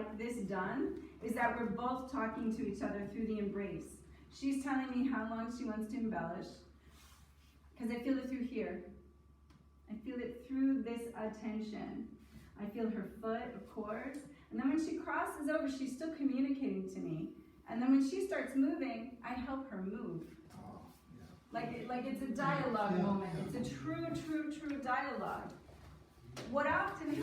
like this done is that we're both talking to each other through the embrace. She's telling me how long she wants to embellish, because I feel it through here. I feel it through this attention. I feel her foot, of course. And then when she crosses over, she's still communicating to me. And then when she starts moving, I help her move. Like it's a dialogue moment. It's a true dialogue. What often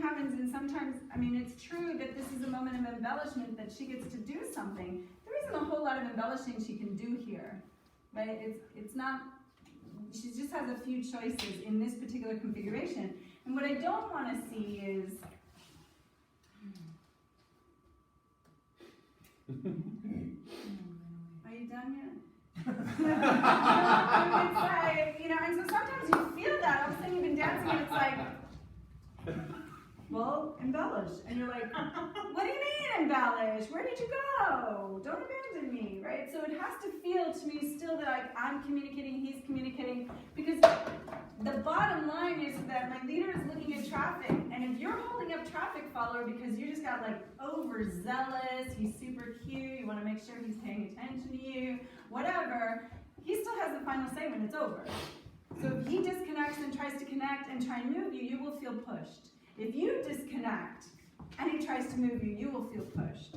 happens, and sometimes, I mean, it's true that this is a moment of embellishment, that she gets to do something. There isn't a whole lot of embellishing she can do here, right? It's not, she just has a few choices in this particular configuration. And what I don't want to see is, are you done yet? It's like, you know, and so sometimes you feel that. All of a sudden you've been dancing and it's like, well, embellish. And you're like, what do you mean embellish? Where did you go? Don't abandon me, right? So it has to feel to me still that I'm communicating, he's communicating, because the bottom line is that my leader is looking at traffic, and if you're holding up traffic, follower, because you just got like overzealous, he's super cute, you want to make sure he's paying attention to you, whatever, he still has the final say when it's over. So if he disconnects and tries to connect and try and move you, you will feel pushed. If you disconnect and he tries to move you, you will feel pushed.